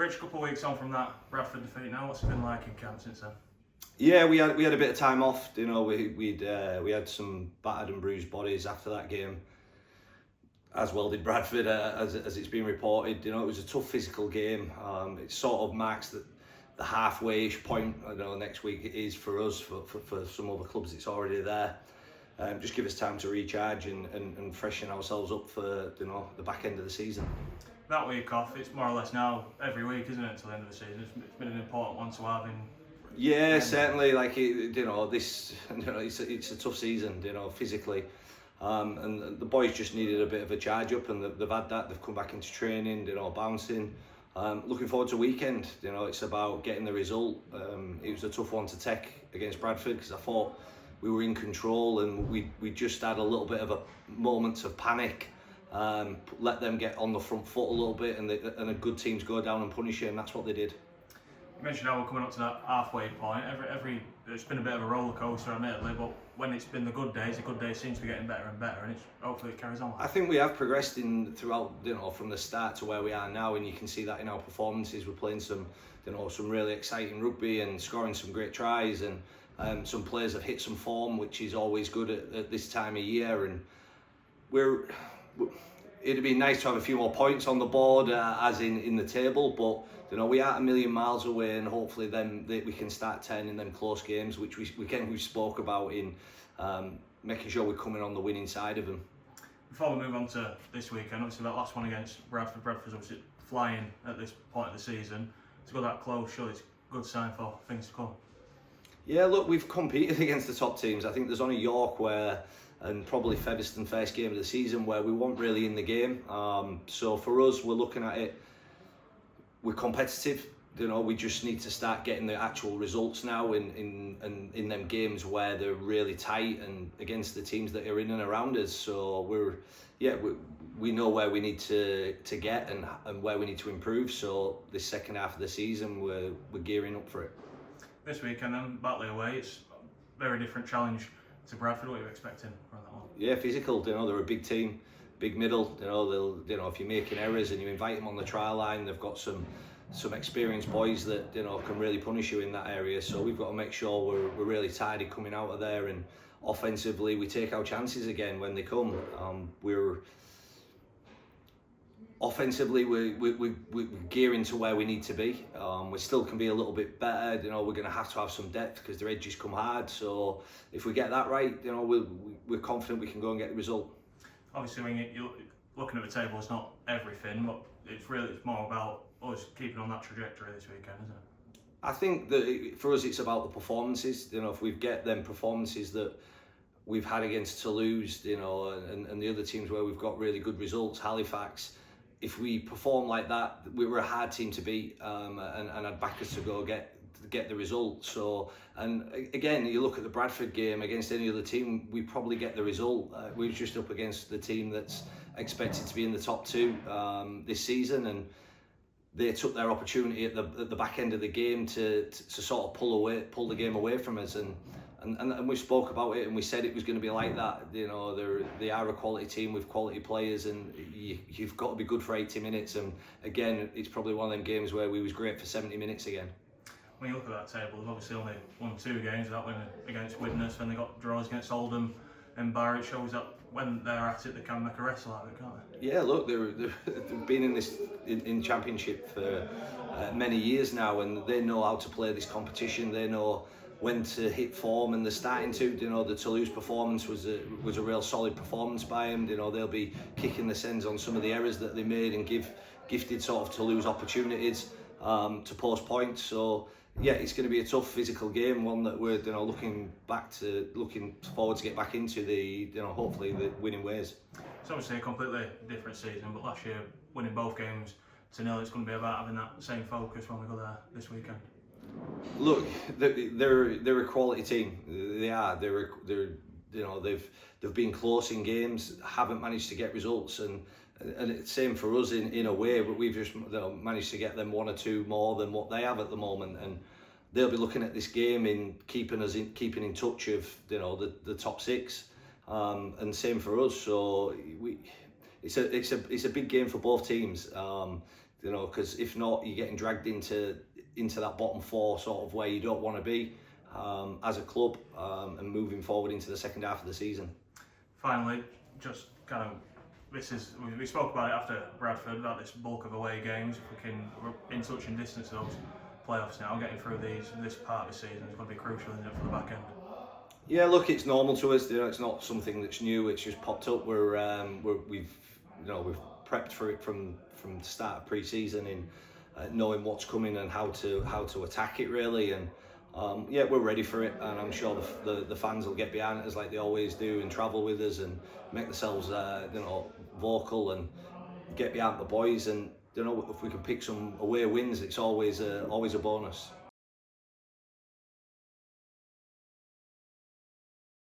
Rich, a couple of weeks on from that Bradford defeat now, what's it been like in camp since then? Yeah, we had a bit of time off. You know, we had some battered and bruised bodies after that game, as well did Bradford, as it's been reported. You know, it was a tough physical game. It sort of marks the halfway-ish point. I know next week it is for us. For some other clubs, it's already there. Just give us time to recharge and freshen ourselves up for the back end of the season. That week off, it's more or less now every week, isn't it, until the end of the season? It's been an important one to have in. Yeah, certainly. Like it's a tough season, physically, and the boys just needed a bit of a charge up, and they've had that. They've come back into training, bouncing. Looking forward to weekend. It's about getting the result. It was a tough one to take against Bradford because I thought we were in control, and we just had a little bit of a moment of panic. Let them get on the front foot a little bit, and a good teams go down and punish it, and that's what they did. You mentioned how we're coming up to that halfway point. It's been a bit of a roller coaster, admittedly, but when it's been the good days seems to be getting better and better, and hopefully it carries on. I think we have progressed throughout, from the start to where we are now, and you can see that in our performances. We're playing some really exciting rugby and scoring some great tries, and some players have hit some form, which is always good at this time of year. And it'd be nice to have a few more points on the board, as in the table, but we are a million miles away, and hopefully then we can start turning them close games, which we spoke about in making sure we're coming on the winning side of them. Before we move on to this weekend, obviously that last one against Bradford's obviously flying at this point of the season. To go that close, surely it's a good sign for things to come. Yeah, look, we've competed against the top teams. I think there's only York and probably Featherstone first game of the season where we weren't really in the game. So for us, we're looking at it, we're competitive. We just need to start getting the actual results now in them games where they're really tight and against the teams that are in and around us. So we know where we need to get and where we need to improve. So this second half of the season, we're gearing up for it. This weekend then, Batley away, it's a very different challenge to Bradford. What are you expecting from that one? Yeah, physical. They're a big team, big middle. They'll if you're making errors and you invite them on the trial line, they've got some experienced boys that can really punish you in that area. So we've got to make sure we're really tidy coming out of there, and offensively we take our chances again when they come. Offensively, we're gearing to where we need to be. We still can be a little bit better. We're going to have some depth because their edges come hard. So if we get that right, we're confident we can go and get the result. Obviously, when you're looking at the table, it's not everything, but it's more about us keeping on that trajectory this weekend, isn't it? I think that for us, it's about the performances. If we get them performances that we've had against Toulouse, and the other teams where we've got really good results, Halifax. If we perform like that, we were a hard team to beat, and I'd back us to go get the result. So, and again, you look at the Bradford game against any other team, we probably get the result. We were just up against the team that's expected to be in the top two this season, and they took their opportunity at the back end of the game to sort of pull the game away from us. And we spoke about it, and we said it was going to be like that. They are a quality team with quality players, and you've got to be good for 80 minutes. And again, it's probably one of them games where we was great for 70 minutes again. When you look at that table, they've obviously only won 2 games. That win against Widnes, then they got draws against Oldham and Barry. It shows that when they're at it, they can make a wrestle out of it, can't they? Yeah, look, they've been in Championship for many years now, and they know how to play this competition. They know when to hit form, and they're starting to. The Toulouse performance was a real solid performance by them. They'll be kicking the sends on some of the errors that they made and gifted sort of Toulouse opportunities to post points. So yeah, it's going to be a tough physical game, one that we're looking forward to get back into the hopefully the winning ways. It's obviously a completely different season, but last year winning both games to nil, it's going to be about having that same focus when we go there this weekend. Look, they're a quality team. They are. They've been close in games, haven't managed to get results, and it's same for us in a way. But we've just managed to get them 1 or 2 more than what they have at the moment, and they'll be looking at this game in keeping in touch of the top 6, and same for us. So it's a big game for both teams. you know, because if not, you're getting dragged into that bottom four sort of where you don't want to be as a club, and moving forward into the second half of the season. Finally, just kind of, we spoke about it after Bradford, about this bulk of away games. If we can, we're in touch and distance of those playoffs now, getting through this part of the season is going to be crucial, isn't it, for the back end? Yeah, look, it's normal to us. You know, it's not something that's new. It's just popped up. We've prepped for it from the start of pre-season in knowing what's coming and how to attack it really. And yeah, we're ready for it, and I'm sure the fans will get behind us like they always do and travel with us and make themselves vocal and get behind the boys. And you know, if we can pick some away wins, it's always a bonus.